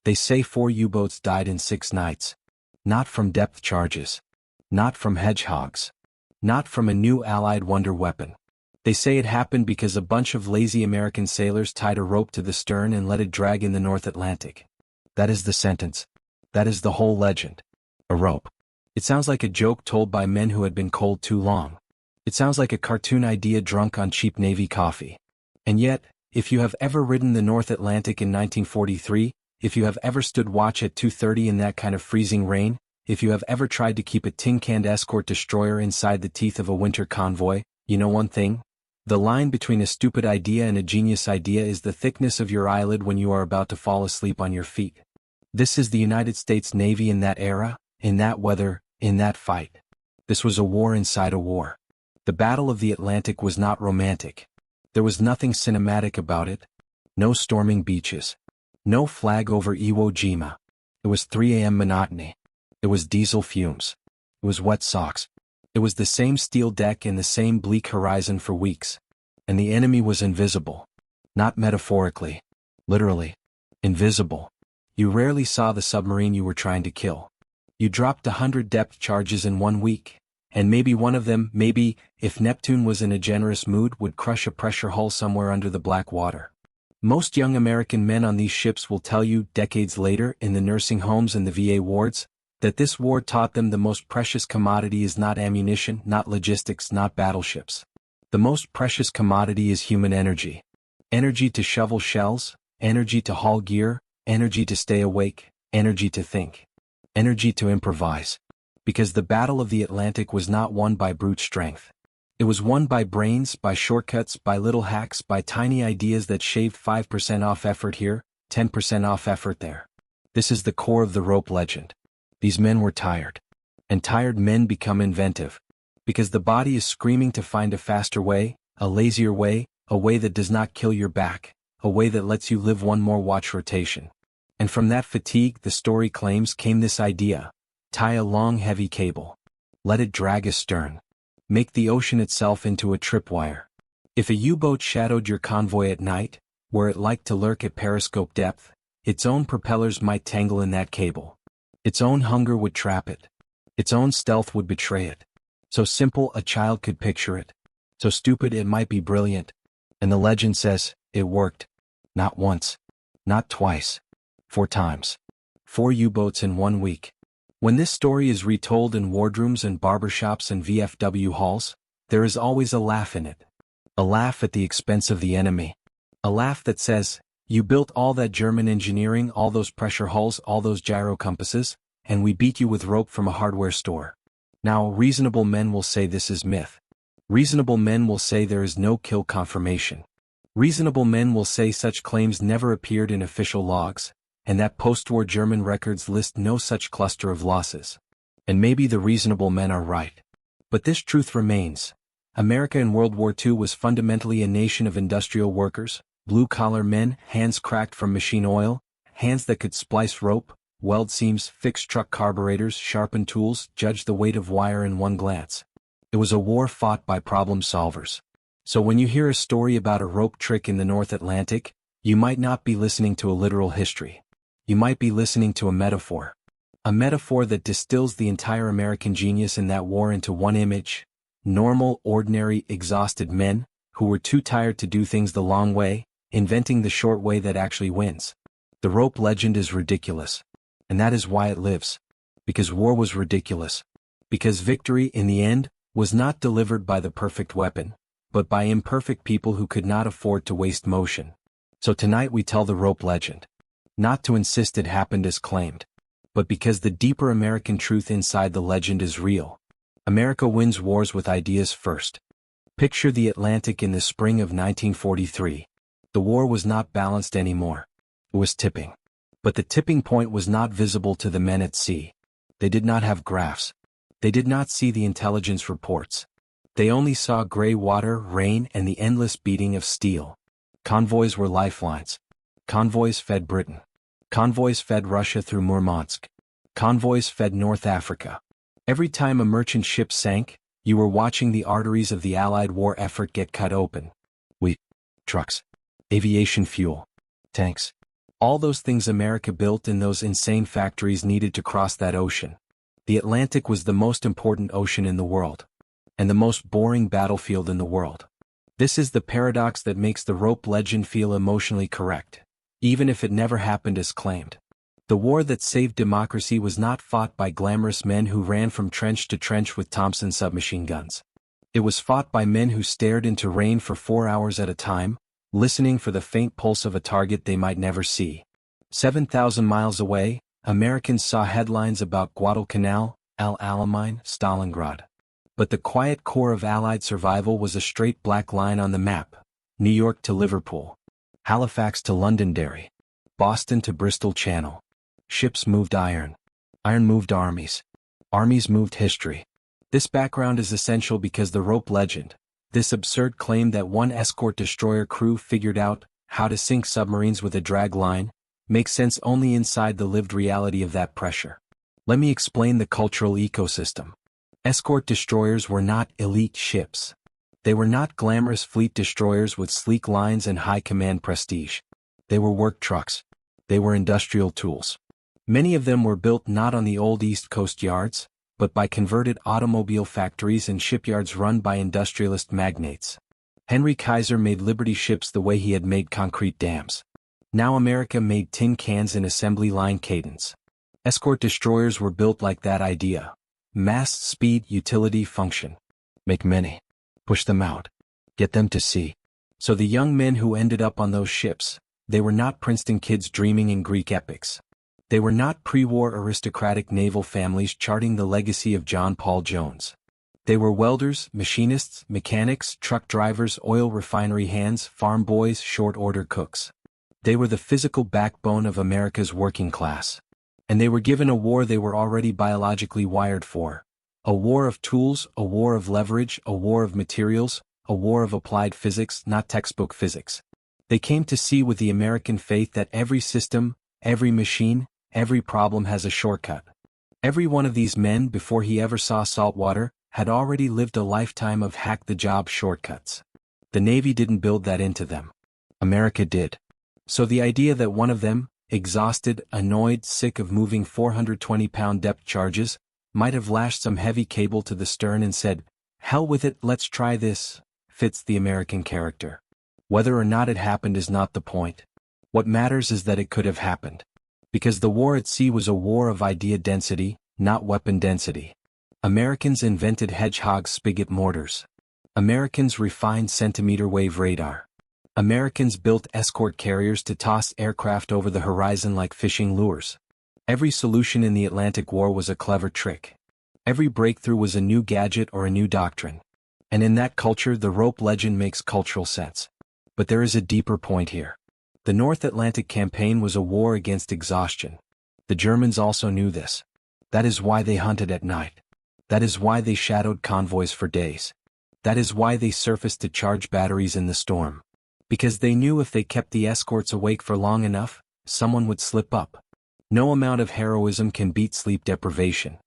They say 4 U-boats died in 6 nights. Not from depth charges. Not from hedgehogs. Not from a new Allied wonder weapon. They say it happened because a bunch of lazy American sailors tied a rope to the stern and let it drag in the North Atlantic. That is the sentence. That is the whole legend. A rope. It sounds like a joke told by men who had been cold too long. It sounds like a cartoon idea drunk on cheap Navy coffee. And yet, if you have ever ridden the North Atlantic in 1943, if you have ever stood watch at 2:30 in that kind of freezing rain, if you have ever tried to keep a tin-canned escort destroyer inside the teeth of a winter convoy, you know one thing? The line between a stupid idea and a genius idea is the thickness of your eyelid when you are about to fall asleep on your feet. This is the United States Navy in that era, in that weather, in that fight. This was a war inside a war. The Battle of the Atlantic was not romantic. There was nothing cinematic about it. No storming beaches. No flag over Iwo Jima. It was 3 a.m. monotony. It was diesel fumes. It was wet socks. It was the same steel deck and the same bleak horizon for weeks. And the enemy was invisible. Not metaphorically. Literally. Invisible. You rarely saw the submarine you were trying to kill. You dropped 100 depth charges in 1 week. And maybe one of them, maybe, if Neptune was in a generous mood, would crush a pressure hull somewhere under the black water. Most young American men on these ships will tell you, decades later, in the nursing homes and the VA wards, that this war taught them the most precious commodity is not ammunition, not logistics, not battleships. The most precious commodity is human energy. Energy to shovel shells, energy to haul gear, energy to stay awake, energy to think. Energy to improvise. Because the Battle of the Atlantic was not won by brute strength. It was won by brains, by shortcuts, by little hacks, by tiny ideas that shaved 5% off effort here, 10% off effort there. This is the core of the rope legend. These men were tired. And tired men become inventive. Because the body is screaming to find a faster way, a lazier way, a way that does not kill your back, a way that lets you live one more watch rotation. And from that fatigue, the story claims, came this idea. Tie a long heavy cable. Let it drag astern. Make the ocean itself into a tripwire. If a U-boat shadowed your convoy at night, were it like to lurk at periscope depth, its own propellers might tangle in that cable. Its own hunger would trap it. Its own stealth would betray it. So simple a child could picture it. So stupid it might be brilliant. And the legend says, it worked. Not once. Not twice. 4 times. 4 U-boats in 1 week. When this story is retold in wardrooms and barbershops and VFW halls, there is always a laugh in it. A laugh at the expense of the enemy. A laugh that says, you built all that German engineering, all those pressure hulls, all those gyro compasses, and we beat you with rope from a hardware store. Now, reasonable men will say this is myth. Reasonable men will say there is no kill confirmation. Reasonable men will say such claims never appeared in official logs, and that post-war German records list no such cluster of losses. And maybe the reasonable men are right. But this truth remains. America in World War II was fundamentally a nation of industrial workers, blue-collar men, hands cracked from machine oil, hands that could splice rope, weld seams, fix truck carburetors, sharpen tools, judge the weight of wire in one glance. It was a war fought by problem solvers. So when you hear a story about a rope trick in the North Atlantic, you might not be listening to a literal history. You might be listening to a metaphor. A metaphor that distills the entire American genius in that war into one image. Normal, ordinary, exhausted men, who were too tired to do things the long way, inventing the short way that actually wins. The rope legend is ridiculous. And that is why it lives. Because war was ridiculous. Because victory, in the end, was not delivered by the perfect weapon, but by imperfect people who could not afford to waste motion. So tonight we tell the rope legend. Not to insist it happened as claimed, but because the deeper American truth inside the legend is real. America wins wars with ideas first. Picture the Atlantic in the spring of 1943. The war was not balanced anymore. It was tipping. But the tipping point was not visible to the men at sea. They did not have graphs. They did not see the intelligence reports. They only saw gray water, rain, and the endless beating of steel. Convoys were lifelines. Convoys fed Britain. Convoys fed Russia through Murmansk. Convoys fed North Africa. Every time a merchant ship sank, you were watching the arteries of the Allied war effort get cut open. Wheat, trucks, aviation fuel, tanks, All those things America built in those insane factories needed to cross that ocean. The Atlantic was the most important ocean in the world. And the most boring battlefield in the world. This is the paradox that makes the rope legend feel emotionally correct, even if it never happened as claimed. The war that saved democracy was not fought by glamorous men who ran from trench to trench with Thompson submachine guns. It was fought by men who stared into rain for 4 hours at a time, listening for the faint pulse of a target they might never see. 7,000 miles away, Americans saw headlines about Guadalcanal, Al Alamein, Stalingrad. But the quiet core of Allied survival was a straight black line on the map: New York to Liverpool, Halifax to Londonderry, Boston to Bristol Channel. Ships moved iron. Iron moved armies. Armies moved history. This background is essential because the rope legend, this absurd claim that one escort destroyer crew figured out how to sink submarines with a drag line, makes sense only inside the lived reality of that pressure. Let me explain the cultural ecosystem. Escort destroyers were not elite ships. They were not glamorous fleet destroyers with sleek lines and high command prestige. They were work trucks. They were industrial tools. Many of them were built not on the old East Coast yards, but by converted automobile factories and shipyards run by industrialist magnates. Henry Kaiser made Liberty ships the way he had made concrete dams. Now America made tin cans in assembly line cadence. Escort destroyers were built like that idea. Mass, speed, utility, function. Make many. Push them out. Get them to sea. So the young men who ended up on those ships, they were not Princeton kids dreaming in Greek epics. They were not pre-war aristocratic naval families charting the legacy of John Paul Jones. They were welders, machinists, mechanics, truck drivers, oil refinery hands, farm boys, short-order cooks. They were the physical backbone of America's working class. And they were given a war they were already biologically wired for. A war of tools, a war of leverage, a war of materials, a war of applied physics, not textbook physics. They came to see with the American faith that every system, every machine, every problem has a shortcut. Every one of these men, before he ever saw salt water, had already lived a lifetime of hack-the-job shortcuts. The Navy didn't build that into them. America did. So the idea that one of them, exhausted, annoyed, sick of moving 420-pound depth charges, might have lashed some heavy cable to the stern and said, "Hell with it, let's try this," fits the American character. Whether or not it happened is not the point. What matters is that it could have happened. Because the war at sea was a war of idea density, not weapon density. Americans invented hedgehog spigot mortars. Americans refined centimeter wave radar. Americans built escort carriers to toss aircraft over the horizon like fishing lures. Every solution in the Atlantic War was a clever trick. Every breakthrough was a new gadget or a new doctrine. And in that culture, the rope legend makes cultural sense. But there is a deeper point here. The North Atlantic Campaign was a war against exhaustion. The Germans also knew this. That is why they hunted at night. That is why they shadowed convoys for days. That is why they surfaced to charge batteries in the storm. Because they knew if they kept the escorts awake for long enough, someone would slip up. No amount of heroism can beat sleep deprivation.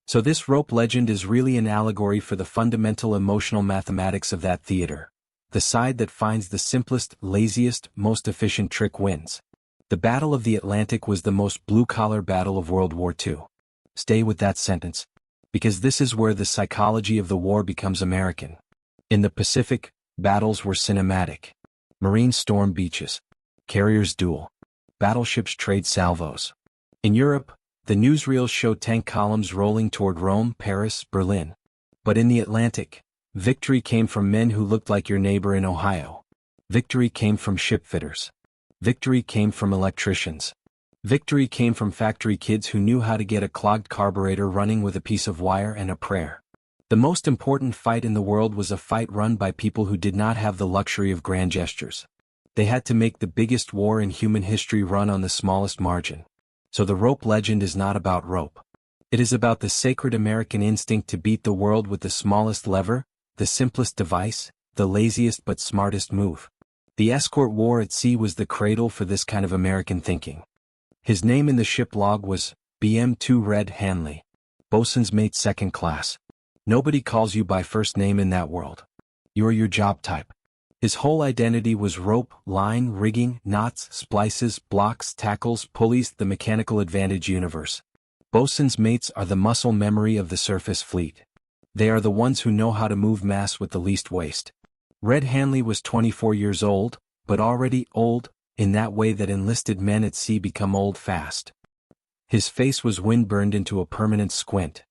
So this rope legend is really an allegory for the fundamental emotional mathematics of that theater. The side that finds the simplest, laziest, most efficient trick wins. The Battle of the Atlantic was the most blue-collar battle of World War II. Stay with that sentence. Because this is where the psychology of the war becomes American. In the Pacific, battles were cinematic. Marines storm beaches. Carriers duel. Battleships trade salvos. In Europe, the newsreels show tank columns rolling toward Rome, Paris, Berlin. But in the Atlantic, victory came from men who looked like your neighbor in Ohio. Victory came from shipfitters. Victory came from electricians. Victory came from factory kids who knew how to get a clogged carburetor running with a piece of wire and a prayer. The most important fight in the world was a fight run by people who did not have the luxury of grand gestures. They had to make the biggest war in human history run on the smallest margin. So the rope legend is not about rope. It is about the sacred American instinct to beat the world with the smallest lever, the simplest device, the laziest but smartest move. The escort war at sea was the cradle for this kind of American thinking. His name in the ship log was BM2 Red Hanley, bosun's mate second class. Nobody calls you by first name in that world. You're your job type. His whole identity was rope, line, rigging, knots, splices, blocks, tackles, pulleys, the mechanical advantage universe. Bosun's mates are the muscle memory of the surface fleet. They are the ones who know how to move mass with the least waste. Red Hanley was 24 years old, but already old, in that way that enlisted men at sea become old fast. His face was wind-burned into a permanent squint.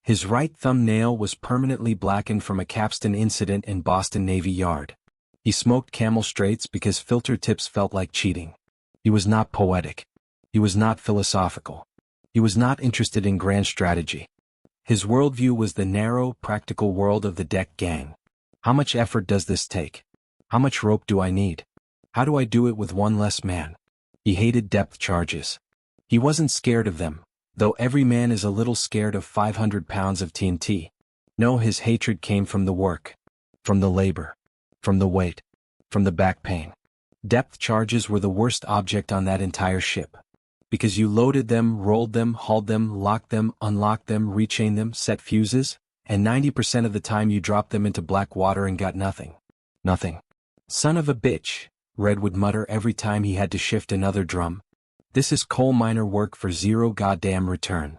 His right thumbnail was permanently blackened from a capstan incident in Boston Navy Yard. He smoked Camel Straights because filter tips felt like cheating. He was not poetic. He was not philosophical. He was not interested in grand strategy. His worldview was the narrow, practical world of the deck gang. How much effort does this take? How much rope do I need? How do I do it with one less man? He hated depth charges. He wasn't scared of them, though every man is a little scared of 500 pounds of TNT. No, his hatred came from the work, from the labor, from the weight, from the back pain. Depth charges were the worst object on that entire ship. Because you loaded them, rolled them, hauled them, locked them, unlocked them, rechained them, set fuses, and 90% of the time you dropped them into black water and got nothing. Nothing. Son of a bitch, Red would mutter every time he had to shift another drum. This is coal miner work for zero goddamn return.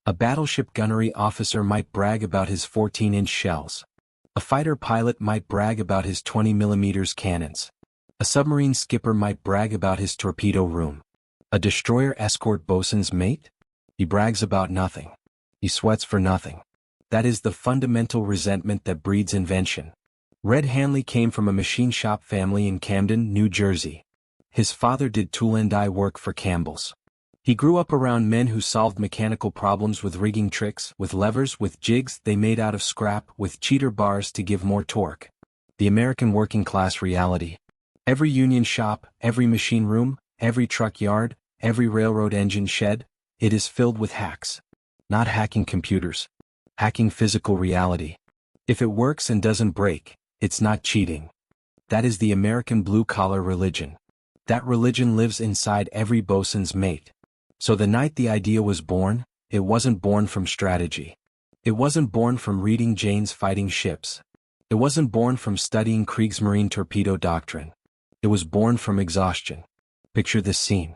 A battleship gunnery officer might brag about his 14-inch shells. A fighter pilot might brag about his 20mm cannons. A submarine skipper might brag about his torpedo room. A destroyer escort bosun's mate? He brags about nothing. He sweats for nothing. That is the fundamental resentment that breeds invention. Red Hanley came from a machine shop family in Camden, New Jersey. His father did tool-and-die work for Campbell's. He grew up around men who solved mechanical problems with rigging tricks, with levers, with jigs they made out of scrap, with cheater bars to give more torque. The American working class reality. Every union shop, every machine room, every truck yard, every railroad engine shed, it is filled with hacks. Not hacking computers. Hacking physical reality. If it works and doesn't break, it's not cheating. That is the American blue-collar religion. That religion lives inside every bosun's mate. So the night the idea was born, it wasn't born from strategy. It wasn't born from reading Jane's Fighting Ships. It wasn't born from studying Kriegsmarine torpedo doctrine. It was born from exhaustion. Picture this scene.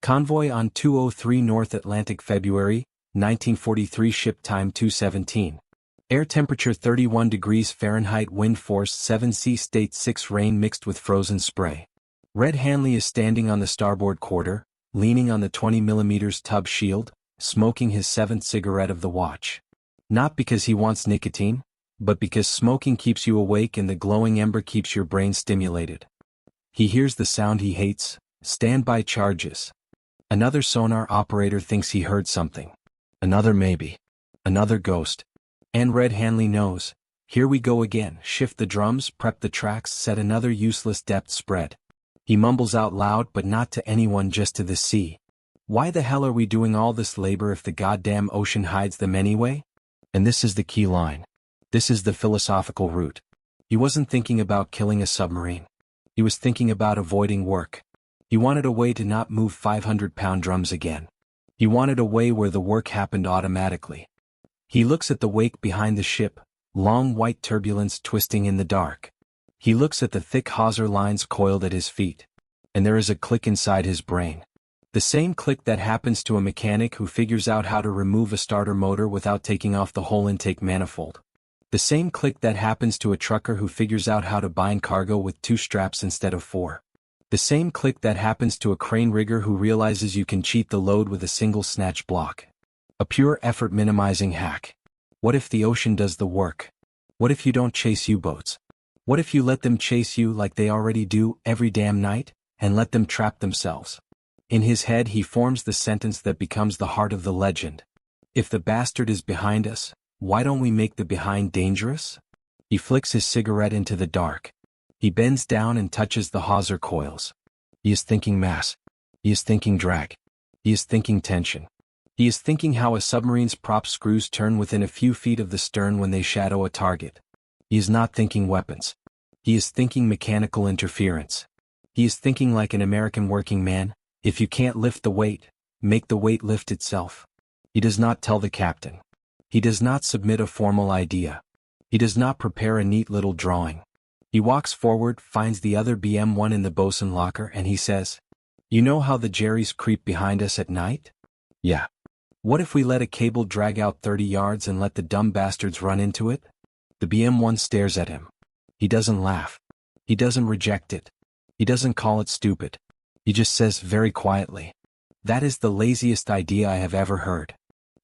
Convoy on 203 North Atlantic, February, 1943. Ship time 2:17. Air temperature 31 degrees Fahrenheit. Wind force 7. Sea state 6. Rain mixed with frozen spray. Red Hanley is standing on the starboard quarter, leaning on the 20mm tub shield, smoking his 7th cigarette of the watch. Not because he wants nicotine, but because smoking keeps you awake and the glowing ember keeps your brain stimulated. He hears the sound he hates, standby charges. Another sonar operator thinks he heard something. Another maybe. Another ghost. And Red Hanley knows. Here we go again. Shift the drums, prep the tracks, set another useless depth spread. He mumbles out loud, but not to anyone, just to the sea. Why the hell are we doing all this labor if the goddamn ocean hides them anyway? And this is the key line. This is the philosophical root. He wasn't thinking about killing a submarine. He was thinking about avoiding work. He wanted a way to not move 500-pound drums again. He wanted a way where the work happened automatically. He looks at the wake behind the ship, long white turbulence twisting in the dark. He looks at the thick hawser lines coiled at his feet. And there is a click inside his brain. The same click that happens to a mechanic who figures out how to remove a starter motor without taking off the whole intake manifold. The same click that happens to a trucker who figures out how to bind cargo with 2 straps instead of 4. The same click that happens to a crane rigger who realizes you can cheat the load with a single snatch block. A pure effort minimizing hack. What if the ocean does the work? What if you don't chase U-boats? What if you let them chase you like they already do every damn night, and let them trap themselves? In his head he forms the sentence that becomes the heart of the legend. If the bastard is behind us, why don't we make the behind dangerous? He flicks his cigarette into the dark. He bends down and touches the hawser coils. He is thinking mass. He is thinking drag. He is thinking tension. He is thinking how a submarine's prop screws turn within a few feet of the stern when they shadow a target. He is not thinking weapons. He is thinking mechanical interference. He is thinking like an American working man. If you can't lift the weight, make the weight lift itself. He does not tell the captain. He does not submit a formal idea. He does not prepare a neat little drawing. He walks forward, finds the other BM-1 in the bosun locker, and he says, "You know how the Jerrys creep behind us at night? Yeah. What if we let a cable drag out 30 yards and let the dumb bastards run into it?" The BM-1 stares at him. He doesn't laugh. He doesn't reject it. He doesn't call it stupid. He just says very quietly, "That is the laziest idea I have ever heard."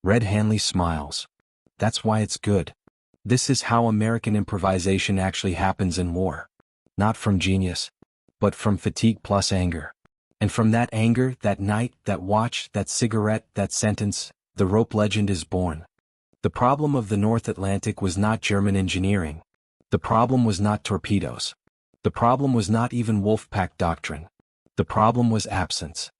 Red Hanley smiles. That's why it's good. This is how American improvisation actually happens in war. Not from genius, but from fatigue plus anger. And from that anger, that night, that watch, that cigarette, that sentence, the rope legend is born. The problem of the North Atlantic was not German engineering. The problem was not torpedoes. The problem was not even Wolfpack doctrine. The problem was absence.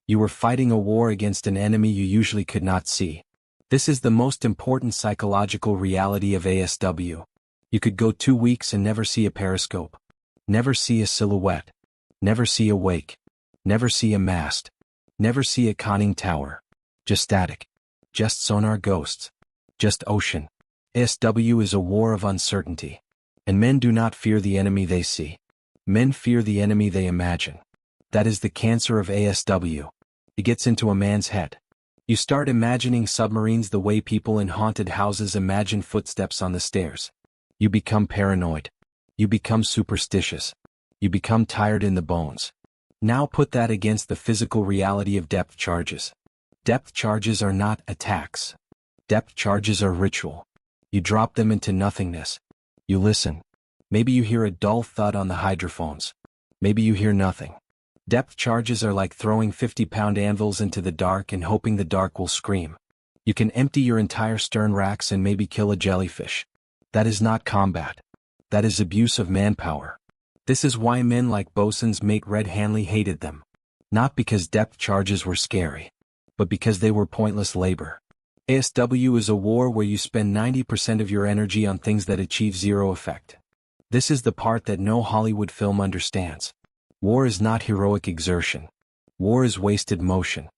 You were fighting a war against an enemy you usually could not see. This is the most important psychological reality of ASW. You could go 2 weeks and never see a periscope. Never see a silhouette. Never see a wake. Never see a mast. Never see a conning tower. Just static. Just sonar ghosts. Just ocean. ASW is a war of uncertainty. And men do not fear the enemy they see. Men fear the enemy they imagine. That is the cancer of ASW. It gets into a man's head. You start imagining submarines the way people in haunted houses imagine footsteps on the stairs. You become paranoid. You become superstitious. You become tired in the bones. Now put that against the physical reality of depth charges. Depth charges are not attacks. Depth charges are ritual. You drop them into nothingness. You listen. Maybe you hear a dull thud on the hydrophones. Maybe you hear nothing. Depth charges are like throwing 50-pound anvils into the dark and hoping the dark will scream. You can empty your entire stern racks and maybe kill a jellyfish. That is not combat. That is abuse of manpower. This is why men like bosun's mate Red Hanley hated them. Not because depth charges were scary, but because they were pointless labor. ASW is a war where you spend 90% of your energy on things that achieve zero effect. This is the part that no Hollywood film understands. War is not heroic exertion. War is wasted motion.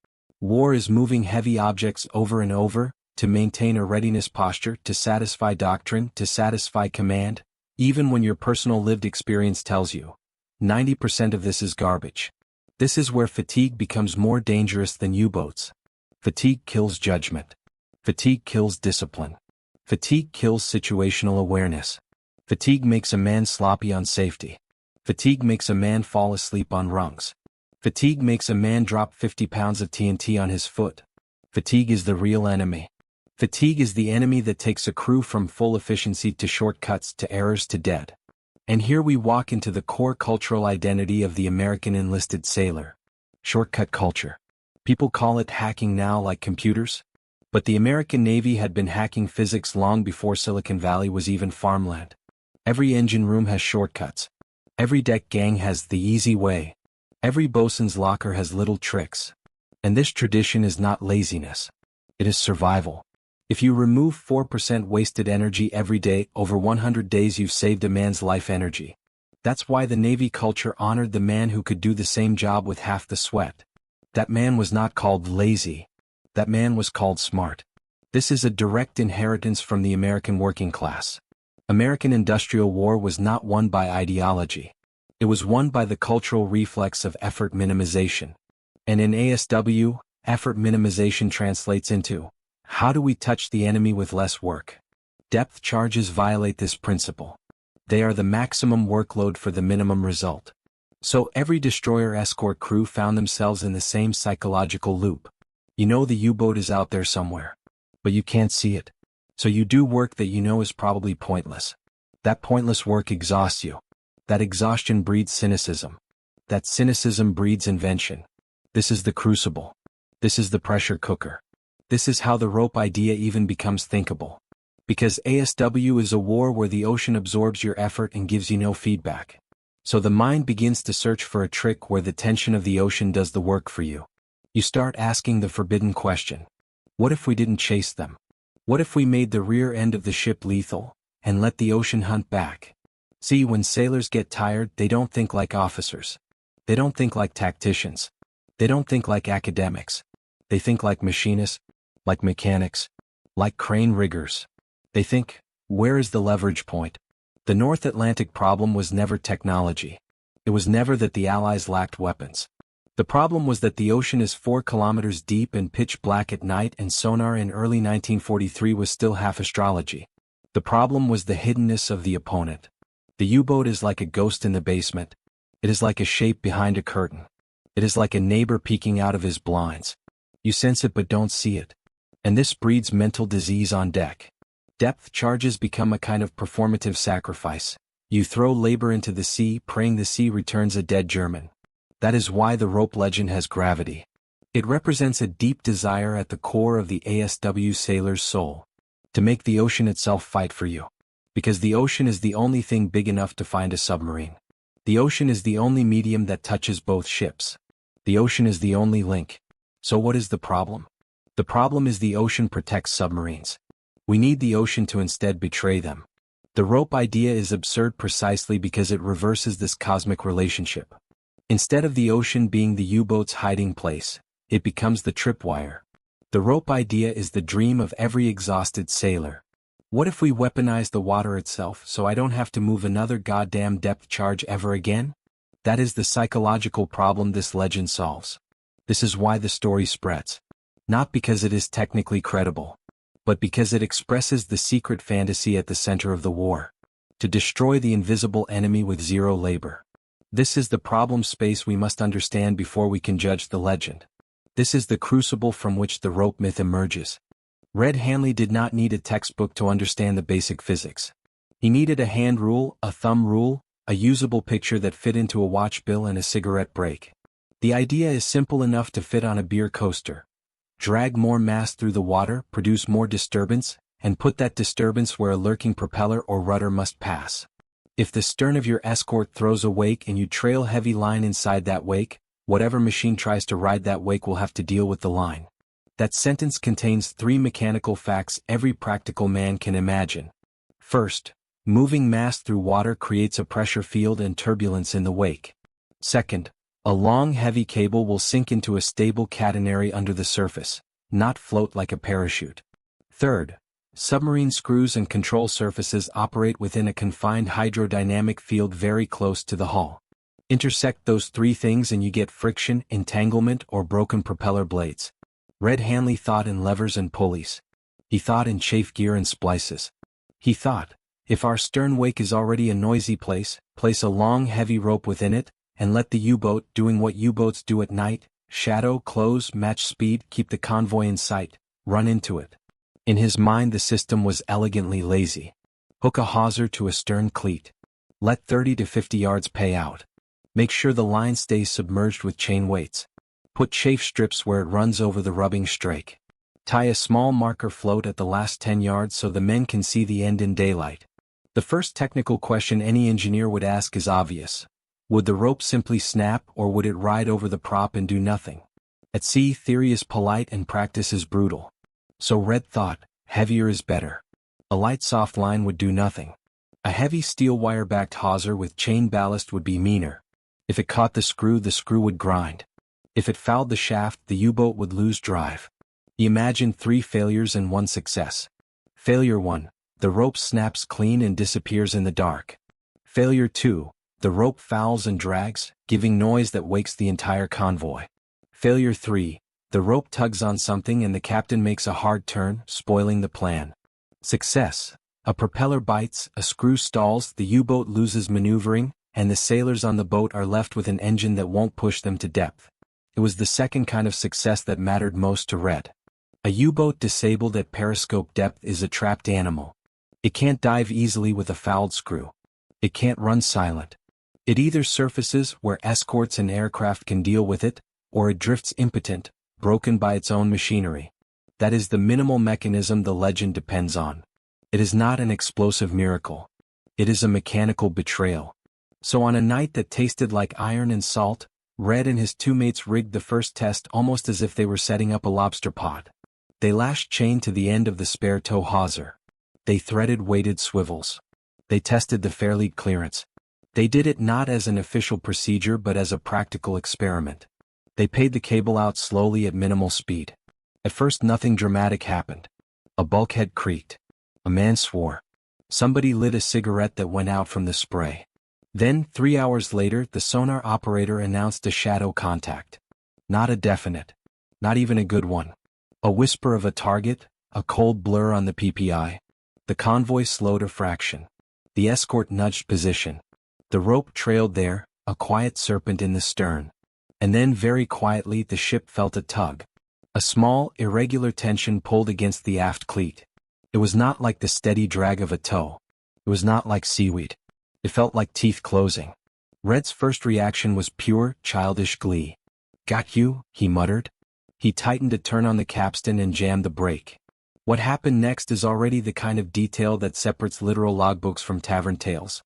War is moving heavy objects over and over, to maintain a readiness posture, to satisfy doctrine, to satisfy command, even when your personal lived experience tells you 90% of this is garbage. This is where fatigue becomes more dangerous than U-boats. Fatigue kills judgment. Fatigue kills discipline. Fatigue kills situational awareness. Fatigue makes a man sloppy on safety. Fatigue makes a man fall asleep on rungs. Fatigue makes a man drop 50 pounds of TNT on his foot. Fatigue is the real enemy. Fatigue is the enemy that takes a crew from full efficiency to shortcuts to errors to dead. And here we walk into the core cultural identity of the American enlisted sailor. Shortcut culture. People call it hacking now, like computers. But the American Navy had been hacking physics long before Silicon Valley was even farmland. Every engine room has shortcuts. Every deck gang has the easy way. Every bosun's locker has little tricks. And this tradition is not laziness. It is survival. If you remove 4% wasted energy every day, over 100 days you've saved a man's life energy. That's why the Navy culture honored the man who could do the same job with half the sweat. That man was not called lazy. That man was called smart. This is a direct inheritance from the American working class. American industrial war was not won by ideology. It was won by the cultural reflex of effort minimization. And in ASW, effort minimization translates into, how do we touch the enemy with less work? Depth charges violate this principle. They are the maximum workload for the minimum result. So every destroyer escort crew found themselves in the same psychological loop. You know the U-boat is out there somewhere, but you can't see it. So you do work that you know is probably pointless. That pointless work exhausts you. That exhaustion breeds cynicism. That cynicism breeds invention. This is the crucible. This is the pressure cooker. This is how the rope idea even becomes thinkable. Because ASW is a war where the ocean absorbs your effort and gives you no feedback. So the mind begins to search for a trick where the tension of the ocean does the work for you. You start asking the forbidden question. What if we didn't chase them? What if we made the rear end of the ship lethal, and let the ocean hunt back? See, when sailors get tired, they don't think like officers. They don't think like tacticians. They don't think like academics. They think like machinists, like mechanics, like crane riggers. They think, where is the leverage point? The North Atlantic problem was never technology. It was never that the Allies lacked weapons. The problem was that the ocean is 4 kilometers deep and pitch black at night, and sonar in early 1943 was still half astrology. The problem was the hiddenness of the opponent. The U-boat is like a ghost in the basement. It is like a shape behind a curtain. It is like a neighbor peeking out of his blinds. You sense it but don't see it. And this breeds mental disease on deck. Depth charges become a kind of performative sacrifice. You throw labor into the sea, praying the sea returns a dead German. That is why the rope legend has gravity. It represents a deep desire at the core of the ASW sailor's soul. To make the ocean itself fight for you. Because the ocean is the only thing big enough to find a submarine. The ocean is the only medium that touches both ships. The ocean is the only link. So what is the problem? The problem is the ocean protects submarines. We need the ocean to instead betray them. The rope idea is absurd precisely because it reverses this cosmic relationship. Instead of the ocean being the U-boat's hiding place, it becomes the tripwire. The rope idea is the dream of every exhausted sailor. What if we weaponize the water itself so I don't have to move another goddamn depth charge ever again? That is the psychological problem this legend solves. This is why the story spreads. Not because it is technically credible, but because it expresses the secret fantasy at the center of the war. To destroy the invisible enemy with zero labor. This is the problem space we must understand before we can judge the legend. This is the crucible from which the rope myth emerges. Red Hanley did not need a textbook to understand the basic physics. He needed a hand rule, a thumb rule, a usable picture that fit into a watch bill and a cigarette break. The idea is simple enough to fit on a beer coaster. Drag more mass through the water, produce more disturbance, and put that disturbance where a lurking propeller or rudder must pass. If the stern of your escort throws a wake and you trail heavy line inside that wake, whatever machine tries to ride that wake will have to deal with the line. That sentence contains 3 mechanical facts every practical man can imagine. First, moving mass through water creates a pressure field and turbulence in the wake. Second, a long heavy cable will sink into a stable catenary under the surface, not float like a parachute. Third, submarine screws and control surfaces operate within a confined hydrodynamic field very close to the hull. Intersect those 3 things and you get friction, entanglement, or broken propeller blades. Red Hanley thought in levers and pulleys. He thought in chafe gear and splices. He thought, if our stern wake is already a noisy place, place a long heavy rope within it, and let the U-boat, doing what U-boats do at night, shadow, close, match speed, keep the convoy in sight, run into it. In his mind the system was elegantly lazy. Hook a hawser to a stern cleat. Let 30 to 50 yards pay out. Make sure the line stays submerged with chain weights. Put chafe strips where it runs over the rubbing strake. Tie a small marker float at the last 10 yards so the men can see the end in daylight. The first technical question any engineer would ask is obvious. Would the rope simply snap or would it ride over the prop and do nothing? At sea, theory is polite and practice is brutal. So Red thought, heavier is better. A light soft line would do nothing. A heavy steel wire-backed hawser with chain ballast would be meaner. If it caught the screw would grind. If it fouled the shaft, the U-boat would lose drive. He imagined 3 failures and 1 success. Failure 1, the rope snaps clean and disappears in the dark. Failure 2, the rope fouls and drags, giving noise that wakes the entire convoy. Failure 3, the rope tugs on something and the captain makes a hard turn, spoiling the plan. Success, a propeller bites, a screw stalls, the U-boat loses maneuvering, and the sailors on the boat are left with an engine that won't push them to depth. It was the second kind of success that mattered most to Red. A U-boat disabled at periscope depth is a trapped animal. It can't dive easily with a fouled screw. It can't run silent. It either surfaces where escorts and aircraft can deal with it, or it drifts impotent, broken by its own machinery. That is the minimal mechanism the legend depends on. It is not an explosive miracle. It is a mechanical betrayal. So on a night that tasted like iron and salt, Red and his 2 mates rigged the first test almost as if they were setting up a lobster pot. They lashed chain to the end of the spare tow hawser. They threaded weighted swivels. They tested the fairlead clearance. They did it not as an official procedure but as a practical experiment. They paid the cable out slowly at minimal speed. At first nothing dramatic happened. A bulkhead creaked. A man swore. Somebody lit a cigarette that went out from the spray. Then, 3 hours later, the sonar operator announced a shadow contact. Not a definite. Not even a good one. A whisper of a target, a cold blur on the PPI. The convoy slowed a fraction. The escort nudged position. The rope trailed there, a quiet serpent in the stern. And then very quietly the ship felt a tug. A small, irregular tension pulled against the aft cleat. It was not like the steady drag of a tow. It was not like seaweed. It felt like teeth closing. Red's first reaction was pure, childish glee. "Got you," he muttered. He tightened a turn on the capstan and jammed the brake. What happened next is already the kind of detail that separates literal logbooks from tavern tales.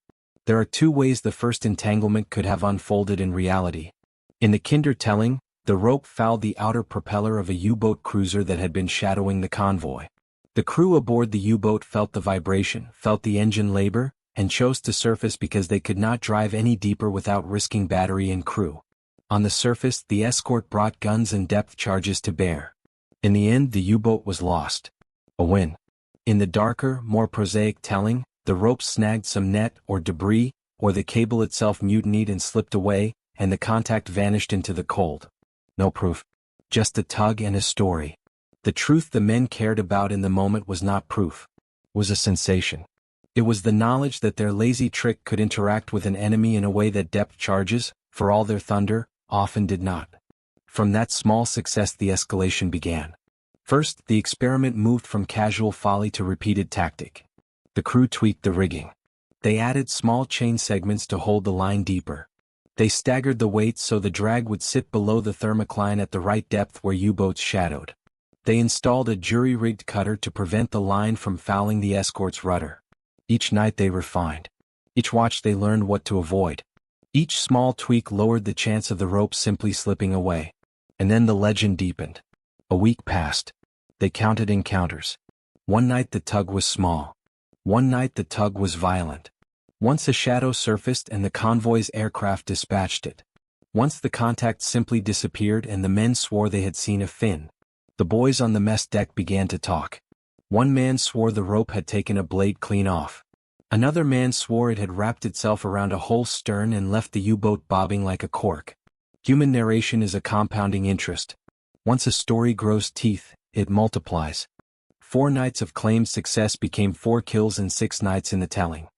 There are two ways the first entanglement could have unfolded in reality. In the Kinder telling, the rope fouled the outer propeller of a U-boat cruiser that had been shadowing the convoy. The crew aboard the U-boat felt the vibration, felt the engine labor, and chose to surface because they could not drive any deeper without risking battery and crew. On the surface, the escort brought guns and depth charges to bear. In the end, the U-boat was lost. A win. In the darker, more prosaic telling, the rope snagged some net or debris, or the cable itself mutinied and slipped away, and the contact vanished into the cold. No proof. Just a tug and a story. The truth the men cared about in the moment was not proof. It was a sensation. It was the knowledge that their lazy trick could interact with an enemy in a way that depth charges, for all their thunder, often did not. From that small success the escalation began. First, the experiment moved from casual folly to repeated tactic. The crew tweaked the rigging. They added small chain segments to hold the line deeper. They staggered the weights so the drag would sit below the thermocline at the right depth where U-boats shadowed. They installed a jury-rigged cutter to prevent the line from fouling the escort's rudder. Each night they refined. Each watch they learned what to avoid. Each small tweak lowered the chance of the rope simply slipping away. And then the legend deepened. A week passed. They counted encounters. One night the tug was small. One night the tug was violent. Once a shadow surfaced and the convoy's aircraft dispatched it. Once the contact simply disappeared and the men swore they had seen a fin. The boys on the mess deck began to talk. One man swore the rope had taken a blade clean off. Another man swore it had wrapped itself around a whole stern and left the U-boat bobbing like a cork. Human narration is a compounding interest. Once a story grows teeth, it multiplies. 4 nights of claimed success became 4 kills and 6 nights in the telling.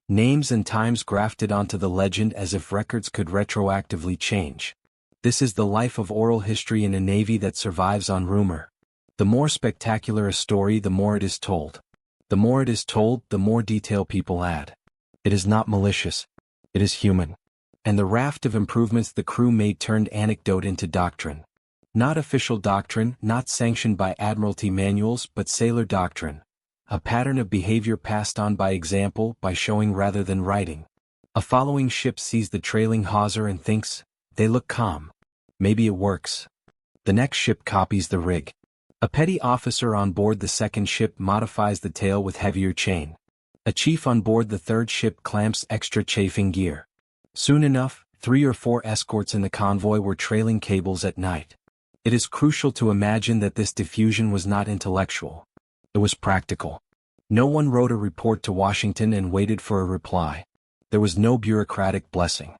Names and times grafted onto the legend as if records could retroactively change. This is the life of oral history in a navy that survives on rumor. The more spectacular a story, the more it is told. The more it is told, the more detail people add. It is not malicious. It is human. And the raft of improvements the crew made turned anecdote into doctrine. Not official doctrine, not sanctioned by Admiralty manuals, but sailor doctrine. A pattern of behavior passed on by example, by showing rather than writing. A following ship sees the trailing hawser and thinks, they look calm. Maybe it works. The next ship copies the rig. A petty officer on board the second ship modifies the tail with heavier chain. A chief on board the third ship clamps extra chafing gear. Soon enough, 3 or 4 escorts in the convoy were trailing cables at night. It is crucial to imagine that this diffusion was not intellectual. It was practical. No one wrote a report to Washington and waited for a reply. There was no bureaucratic blessing.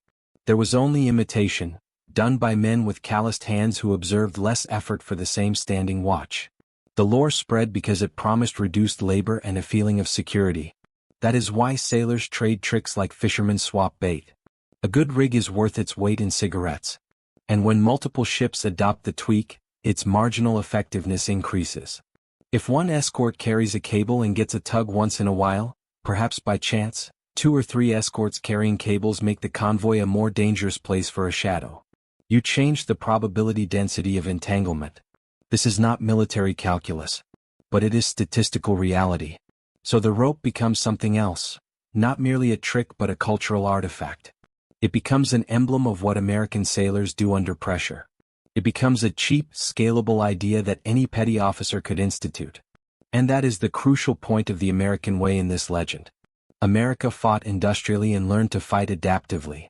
There was only imitation, done by men with calloused hands who observed less effort for the same standing watch. The lore spread because it promised reduced labor and a feeling of security. That is why sailors trade tricks like fishermen swap bait. A good rig is worth its weight in cigarettes. And when multiple ships adopt the tweak, its marginal effectiveness increases. If one escort carries a cable and gets a tug once in a while, perhaps by chance, 2 or 3 escorts carrying cables make the convoy a more dangerous place for a shadow. You change the probability density of entanglement. This is not military calculus, but it is statistical reality. So the rope becomes something else, not merely a trick but a cultural artifact. It becomes an emblem of what American sailors do under pressure. It becomes a cheap, scalable idea that any petty officer could institute. And that is the crucial point of the American way in this legend. America fought industrially and learned to fight adaptively.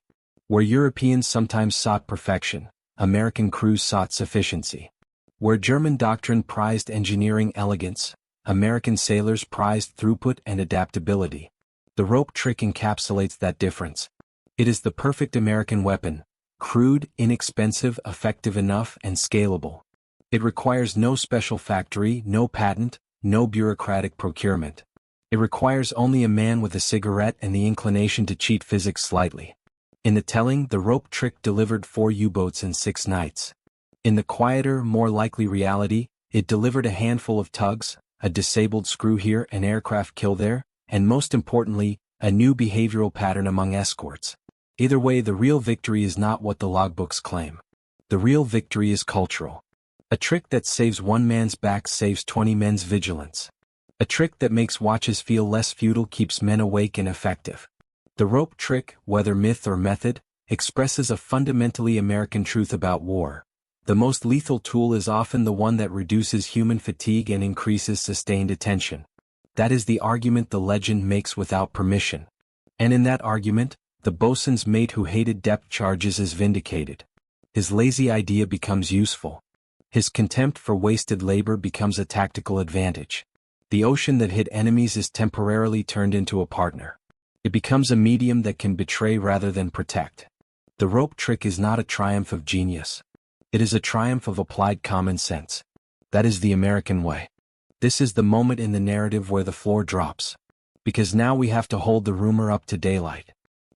Where Europeans sometimes sought perfection, American crews sought sufficiency. Where German doctrine prized engineering elegance, American sailors prized throughput and adaptability. The rope trick encapsulates that difference. It is the perfect American weapon, crude, inexpensive, effective enough, and scalable. It requires no special factory, no patent, no bureaucratic procurement. It requires only a man with a cigarette and the inclination to cheat physics slightly. In the telling, the rope trick delivered 4 U-boats in 6 nights. In the quieter, more likely reality, it delivered a handful of tugs, a disabled screw here, an aircraft kill there, and most importantly, a new behavioral pattern among escorts. Either way, the real victory is not what the logbooks claim. The real victory is cultural. A trick that saves one man's back saves 20 men's vigilance. A trick that makes watches feel less futile keeps men awake and effective. The rope trick, whether myth or method, expresses a fundamentally American truth about war. The most lethal tool is often the one that reduces human fatigue and increases sustained attention. That is the argument the legend makes without permission. And in that argument, the bosun's mate who hated depth charges is vindicated. His lazy idea becomes useful. His contempt for wasted labor becomes a tactical advantage. The ocean that hid enemies is temporarily turned into a partner. It becomes a medium that can betray rather than protect. The rope trick is not a triumph of genius. It is a triumph of applied common sense. That is the American way. This is the moment in the narrative where the floor drops. Because now we have to hold the rumor up to daylight.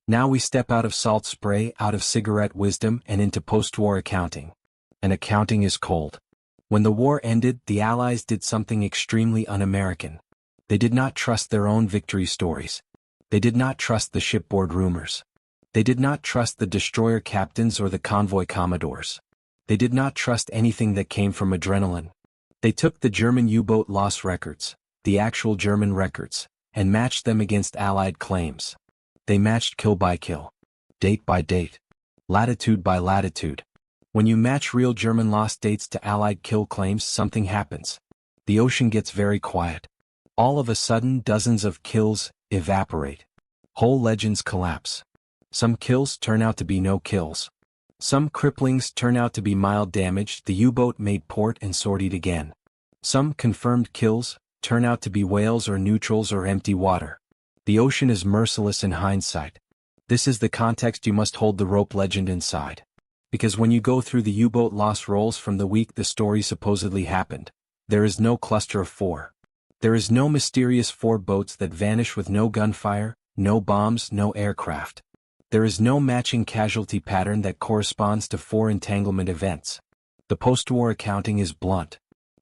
Now we step out of salt spray, out of cigarette wisdom, and into post-war accounting. And accounting is cold. When the war ended, the Allies did something extremely un-American. They did not trust their own victory stories. They did not trust the shipboard rumors. They did not trust the destroyer captains or the convoy commodores. They did not trust anything that came from adrenaline. They took the German U-boat loss records, the actual German records, and matched them against Allied claims. They matched kill by kill, date by date, latitude by latitude. When you match real German loss dates to Allied kill claims, something happens. The ocean gets very quiet. All of a sudden, dozens of kills evaporate. Whole legends collapse. Some kills turn out to be no kills. Some cripplings turn out to be mild damage. The U-boat made port and sortied again. Some confirmed kills turn out to be whales or neutrals or empty water. The ocean is merciless in hindsight. This is the context you must hold the rope legend inside. Because when you go through the U-boat loss rolls from the week the story supposedly happened, there is no cluster of 4. There is no mysterious 4 boats that vanish with no gunfire, no bombs, no aircraft. There is no matching casualty pattern that corresponds to 4 entanglement events. The post-war accounting is blunt.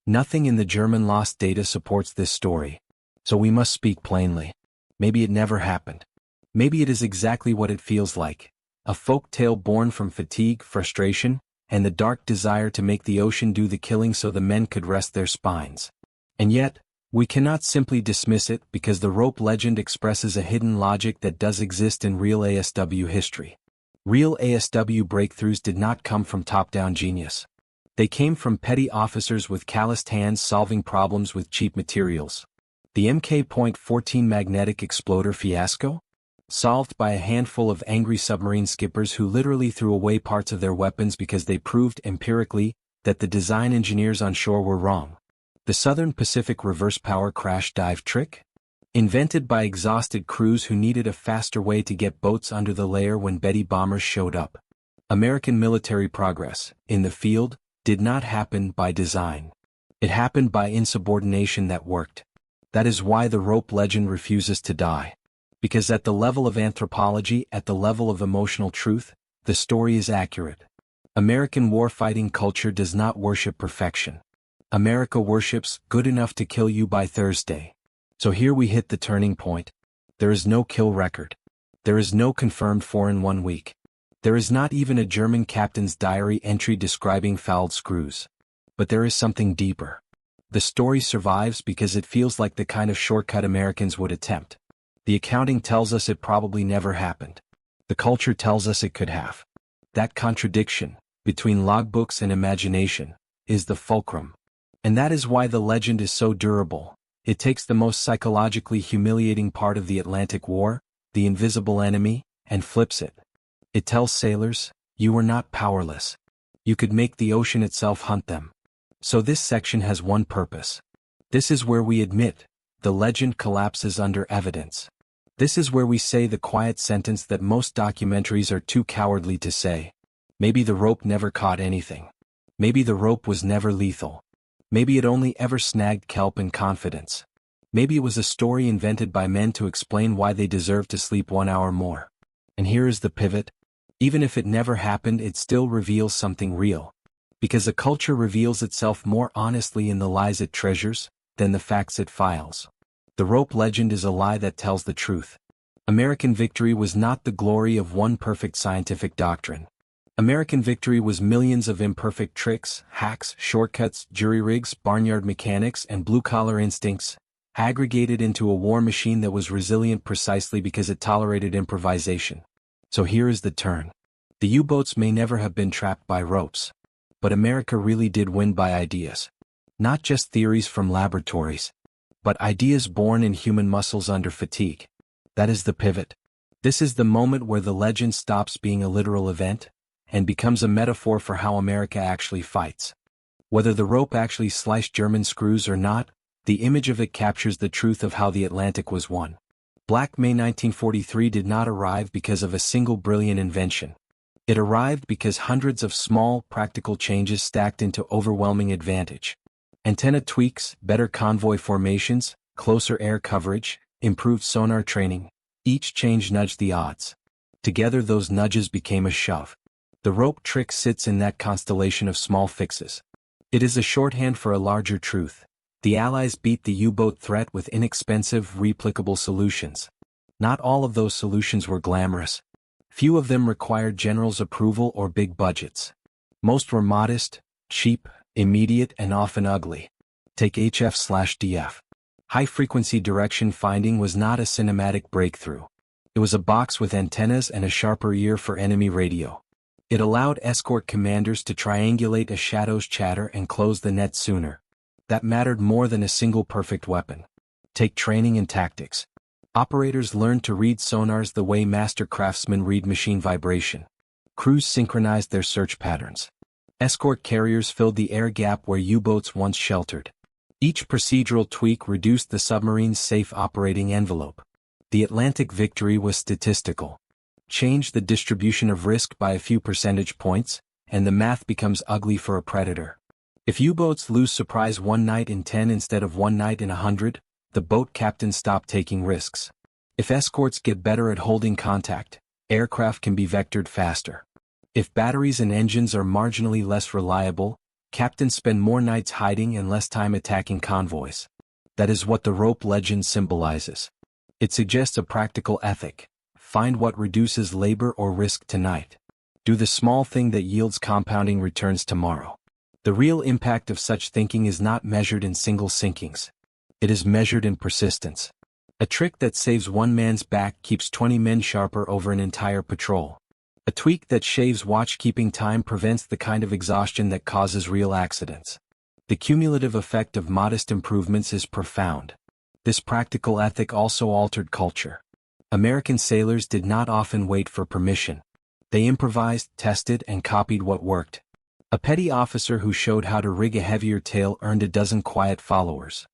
Nothing in the German loss data supports this story. So we must speak plainly. Maybe it never happened. Maybe it is exactly what it feels like. A folk tale born from fatigue, frustration, and the dark desire to make the ocean do the killing so the men could rest their spines. And yet, we cannot simply dismiss it because the rope legend expresses a hidden logic that does exist in real ASW history. Real ASW breakthroughs did not come from top-down genius. They came from petty officers with calloused hands solving problems with cheap materials. The Mk.14 magnetic exploder fiasco? Solved by a handful of angry submarine skippers who literally threw away parts of their weapons because they proved empirically that the design engineers on shore were wrong. The Southern Pacific reverse power crash dive trick? Invented by exhausted crews who needed a faster way to get boats under the layer when Betty bombers showed up. American military progress, in the field, did not happen by design. It happened by insubordination that worked. That is why the rope legend refuses to die. Because at the level of anthropology, at the level of emotional truth, the story is accurate. American warfighting culture does not worship perfection. America worships good enough to kill you by Thursday. So here we hit the turning point. There is no kill record. There is no confirmed 4 in 1 week. There is not even a German captain's diary entry describing fouled screws. But there is something deeper. The story survives because it feels like the kind of shortcut Americans would attempt. The accounting tells us it probably never happened. The culture tells us it could have. That contradiction, between logbooks and imagination, is the fulcrum. And that is why the legend is so durable. It takes the most psychologically humiliating part of the Atlantic War, the invisible enemy, and flips it. It tells sailors, you were not powerless. You could make the ocean itself hunt them. So this section has one purpose. This is where we admit, the legend collapses under evidence. This is where we say the quiet sentence that most documentaries are too cowardly to say. Maybe the rope never caught anything. Maybe the rope was never lethal. Maybe it only ever snagged kelp and confidence. Maybe it was a story invented by men to explain why they deserve to sleep 1 hour more. And here is the pivot. Even if it never happened, it still reveals something real. Because a culture reveals itself more honestly in the lies it treasures than the facts it files. The rope legend is a lie that tells the truth. American victory was not the glory of one perfect scientific doctrine. American victory was millions of imperfect tricks, hacks, shortcuts, jury rigs, barnyard mechanics, and blue-collar instincts, aggregated into a war machine that was resilient precisely because it tolerated improvisation. So here is the turn. The U-boats may never have been trapped by ropes. But America really did win by ideas. Not just theories from laboratories, but ideas born in human muscles under fatigue. That is the pivot. This is the moment where the legend stops being a literal event and becomes a metaphor for how America actually fights. Whether the rope actually sliced German screws or not, the image of it captures the truth of how the Atlantic was won. Black May 1943 did not arrive because of a single brilliant invention. It arrived because hundreds of small, practical changes stacked into overwhelming advantage. Antenna tweaks, better convoy formations, closer air coverage, improved sonar training. Each change nudged the odds. Together those nudges became a shove. The rope trick sits in that constellation of small fixes. It is a shorthand for a larger truth. The Allies beat the U-boat threat with inexpensive, replicable solutions. Not all of those solutions were glamorous. Few of them required generals' approval or big budgets. Most were modest, cheap, immediate, and often ugly. Take HF/DF. High-frequency direction finding was not a cinematic breakthrough. It was a box with antennas and a sharper ear for enemy radio. It allowed escort commanders to triangulate a shadow's chatter and close the net sooner. That mattered more than a single perfect weapon. Take training and tactics. Operators learned to read sonars the way master craftsmen read machine vibration. Crews synchronized their search patterns. Escort carriers filled the air gap where U-boats once sheltered. Each procedural tweak reduced the submarine's safe operating envelope. The Atlantic victory was statistical. Change the distribution of risk by a few percentage points, and the math becomes ugly for a predator. If U-boats lose surprise one night in 10 instead of one night in 100, the boat captains stop taking risks. If escorts get better at holding contact, aircraft can be vectored faster. If batteries and engines are marginally less reliable, captains spend more nights hiding and less time attacking convoys. That is what the rope legend symbolizes. It suggests a practical ethic. Find what reduces labor or risk tonight. Do the small thing that yields compounding returns tomorrow. The real impact of such thinking is not measured in single sinkings. It is measured in persistence. A trick that saves one man's back keeps 20 men sharper over an entire patrol. A tweak that shaves watch-keeping time prevents the kind of exhaustion that causes real accidents. The cumulative effect of modest improvements is profound. This practical ethic also altered culture. American sailors did not often wait for permission. They improvised, tested, and copied what worked. A petty officer who showed how to rig a heavier tail earned a dozen quiet followers.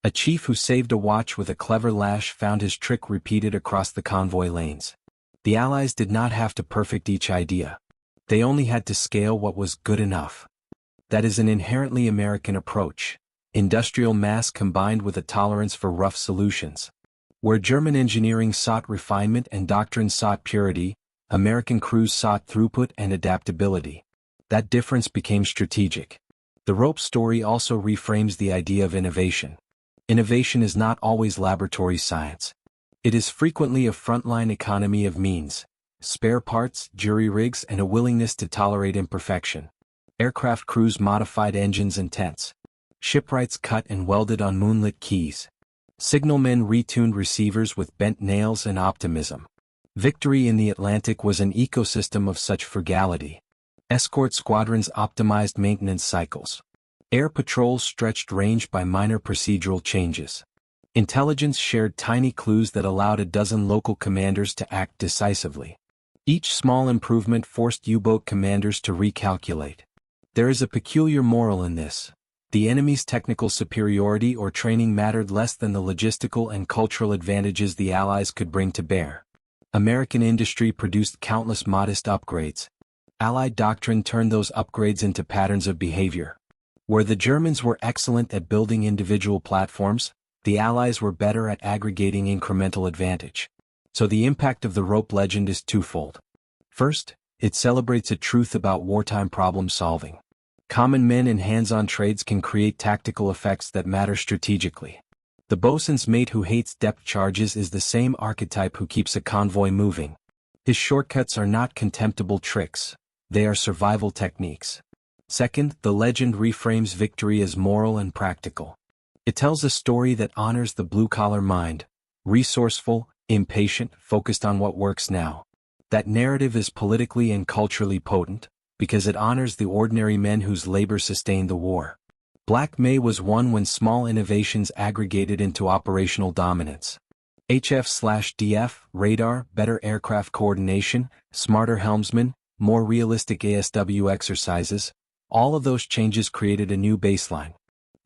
A chief who saved a watch with a clever lash found his trick repeated across the convoy lanes. The Allies did not have to perfect each idea. They only had to scale what was good enough. That is an inherently American approach. Industrial mass combined with a tolerance for rough solutions. Where German engineering sought refinement and doctrine sought purity, American crews sought throughput and adaptability. That difference became strategic. The rope story also reframes the idea of innovation. Innovation is not always laboratory science. It is frequently a frontline economy of means, spare parts, jury rigs, and a willingness to tolerate imperfection. Aircraft crews modified engines and tents. Shipwrights cut and welded on moonlit quays. Signalmen retuned receivers with bent nails and optimism. Victory in the Atlantic was an ecosystem of such frugality. Escort squadrons optimized maintenance cycles. Air patrols stretched range by minor procedural changes. Intelligence shared tiny clues that allowed a dozen local commanders to act decisively. Each small improvement forced U-boat commanders to recalculate. There is a peculiar moral in this. The enemy's technical superiority or training mattered less than the logistical and cultural advantages the Allies could bring to bear. American industry produced countless modest upgrades. Allied doctrine turned those upgrades into patterns of behavior. Where the Germans were excellent at building individual platforms, the Allies were better at aggregating incremental advantage. So the impact of the rope legend is twofold. First, it celebrates a truth about wartime problem solving. Common men in hands-on trades can create tactical effects that matter strategically. The bosun's mate who hates depth charges is the same archetype who keeps a convoy moving. His shortcuts are not contemptible tricks, they are survival techniques. Second, the legend reframes victory as moral and practical. It tells a story that honors the blue-collar mind, resourceful, impatient, focused on what works now. That narrative is politically and culturally potent, because it honors the ordinary men whose labor sustained the war. Black May was won when small innovations aggregated into operational dominance. HF/DF, radar, better aircraft coordination, smarter helmsmen, more realistic ASW exercises, all of those changes created a new baseline.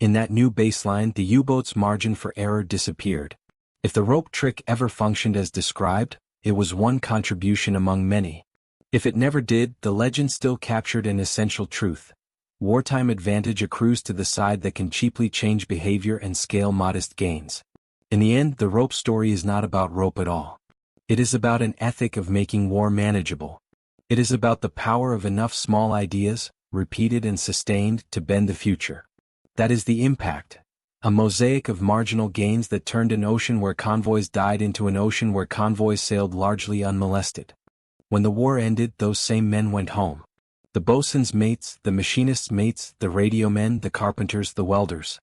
In that new baseline, the U-boat's margin for error disappeared. If the rope trick ever functioned as described, it was one contribution among many. If it never did, the legend still captured an essential truth. Wartime advantage accrues to the side that can cheaply change behavior and scale modest gains. In the end, the rope story is not about rope at all. It is about an ethic of making war manageable. It is about the power of enough small ideas, repeated and sustained, to bend the future. That is the impact. A mosaic of marginal gains that turned an ocean where convoys died into an ocean where convoys sailed largely unmolested. When the war ended, those same men went home. The bosun's mates, the machinist's mates, the radio men, the carpenters, the welders.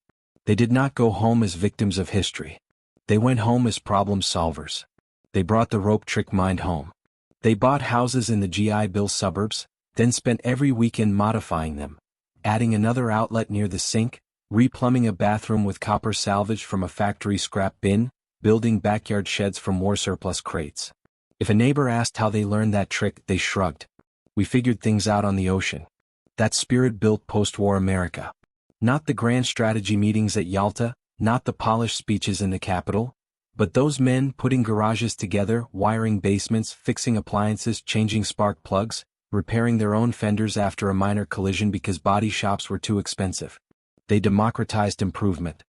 They did not go home as victims of history. They went home as problem solvers. They brought the rope trick mind home. They bought houses in the GI Bill suburbs, then spent every weekend modifying them, adding another outlet near the sink, replumbing a bathroom with copper salvaged from a factory scrap bin, building backyard sheds from war surplus crates. If a neighbor asked how they learned that trick, they shrugged. We figured things out on the ocean. That spirit built post-war America. Not the grand strategy meetings at Yalta, not the polished speeches in the Capitol, but those men putting garages together, wiring basements, fixing appliances, changing spark plugs, repairing their own fenders after a minor collision because body shops were too expensive. They democratized improvement.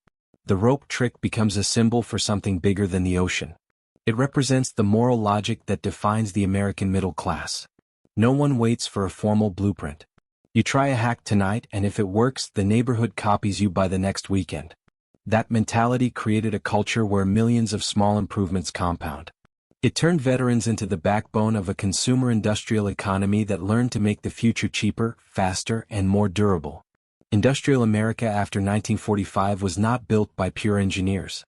The rope trick becomes a symbol for something bigger than the ocean. It represents the moral logic that defines the American middle class. No one waits for a formal blueprint. You try a hack tonight, and if it works, the neighborhood copies you by the next weekend. That mentality created a culture where millions of small improvements compound. It turned veterans into the backbone of a consumer industrial economy that learned to make the future cheaper, faster, and more durable. Industrial America after 1945 was not built by pure engineers.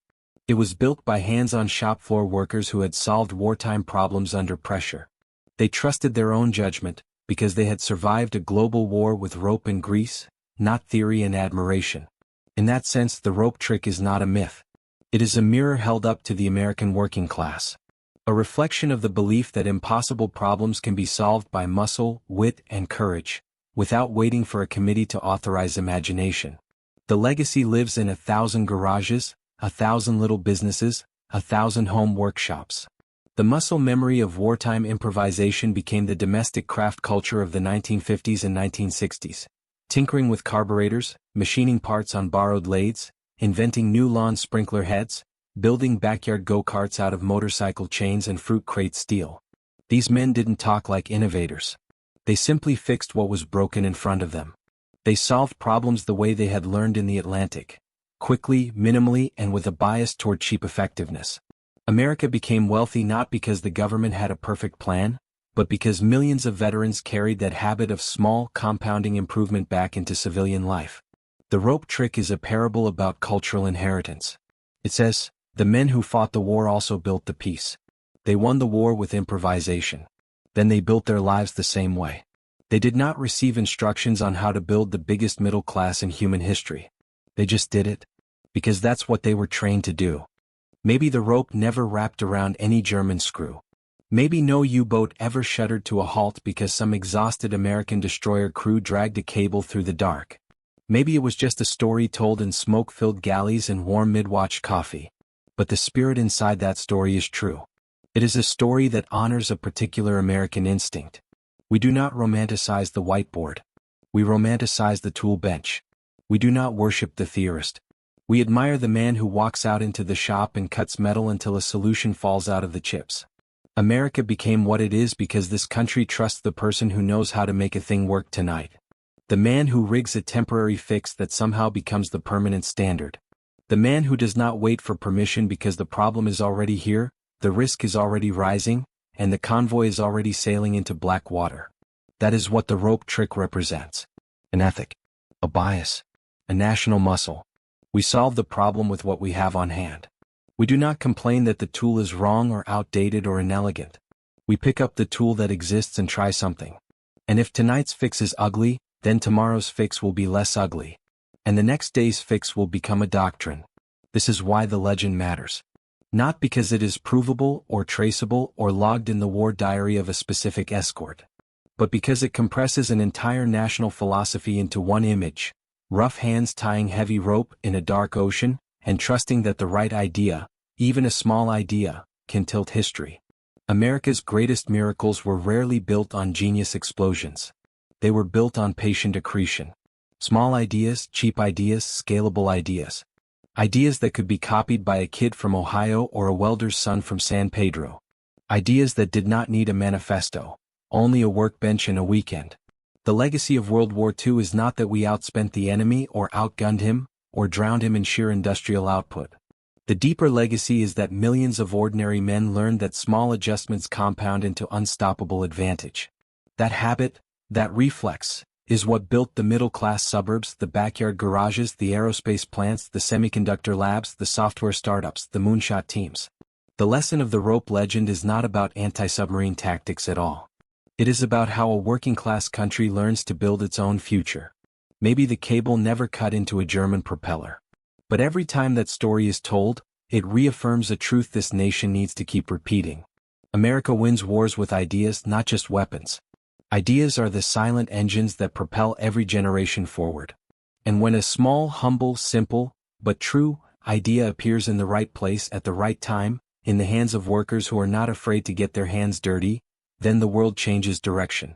It was built by hands-on shop floor workers who had solved wartime problems under pressure. They trusted their own judgment, because they had survived a global war with rope and grease, not theory and admiration. In that sense, the rope trick is not a myth. It is a mirror held up to the American working class. A reflection of the belief that impossible problems can be solved by muscle, wit, and courage, without waiting for a committee to authorize imagination. The legacy lives in 1,000 garages, 1,000 little businesses, 1,000 home workshops. The muscle memory of wartime improvisation became the domestic craft culture of the 1950s and 1960s. Tinkering with carburetors, machining parts on borrowed lathes, inventing new lawn sprinkler heads, building backyard go-karts out of motorcycle chains and fruit crate steel. These men didn't talk like innovators. They simply fixed what was broken in front of them. They solved problems the way they had learned in the Atlantic. Quickly, minimally, and with a bias toward cheap effectiveness. America became wealthy not because the government had a perfect plan, but because millions of veterans carried that habit of small, compounding improvement back into civilian life. The rope trick is a parable about cultural inheritance. It says, the men who fought the war also built the peace. They won the war with improvisation. Then they built their lives the same way. They did not receive instructions on how to build the biggest middle class in human history. They just did it. Because that's what they were trained to do. Maybe the rope never wrapped around any German screw. Maybe no U-boat ever shuddered to a halt because some exhausted American destroyer crew dragged a cable through the dark. Maybe it was just a story told in smoke-filled galleys and warm mid-watch coffee. But the spirit inside that story is true. It is a story that honors a particular American instinct. We do not romanticize the whiteboard. We romanticize the tool bench. We do not worship the theorist. We admire the man who walks out into the shop and cuts metal until a solution falls out of the chips. America became what it is because this country trusts the person who knows how to make a thing work tonight. The man who rigs a temporary fix that somehow becomes the permanent standard. The man who does not wait for permission because the problem is already here, the risk is already rising, and the convoy is already sailing into black water. That is what the rope trick represents. An ethic. A bias. A national muscle. We solve the problem with what we have on hand. We do not complain that the tool is wrong or outdated or inelegant. We pick up the tool that exists and try something. And if tonight's fix is ugly, then tomorrow's fix will be less ugly. And the next day's fix will become a doctrine. This is why the legend matters. Not because it is provable or traceable or logged in the war diary of a specific escort, but because it compresses an entire national philosophy into one image: rough hands tying heavy rope in a dark ocean, and trusting that the right idea, even a small idea, can tilt history. America's greatest miracles were rarely built on genius explosions. They were built on patient accretion. Small ideas, cheap ideas, scalable ideas. Ideas that could be copied by a kid from Ohio or a welder's son from San Pedro. Ideas that did not need a manifesto, only a workbench and a weekend. The legacy of World War II is not that we outspent the enemy or outgunned him, or drowned him in sheer industrial output. The deeper legacy is that millions of ordinary men learned that small adjustments compound into unstoppable advantage. That habit, that reflex, is what built the middle-class suburbs, the backyard garages, the aerospace plants, the semiconductor labs, the software startups, the moonshot teams. The lesson of the rope legend is not about anti-submarine tactics at all. It is about how a working-class country learns to build its own future. Maybe the cable never cut into a German propeller. But every time that story is told, it reaffirms a truth this nation needs to keep repeating. America wins wars with ideas, not just weapons. Ideas are the silent engines that propel every generation forward. And when a small, humble, simple, but true, idea appears in the right place at the right time, in the hands of workers who are not afraid to get their hands dirty, then the world changes direction.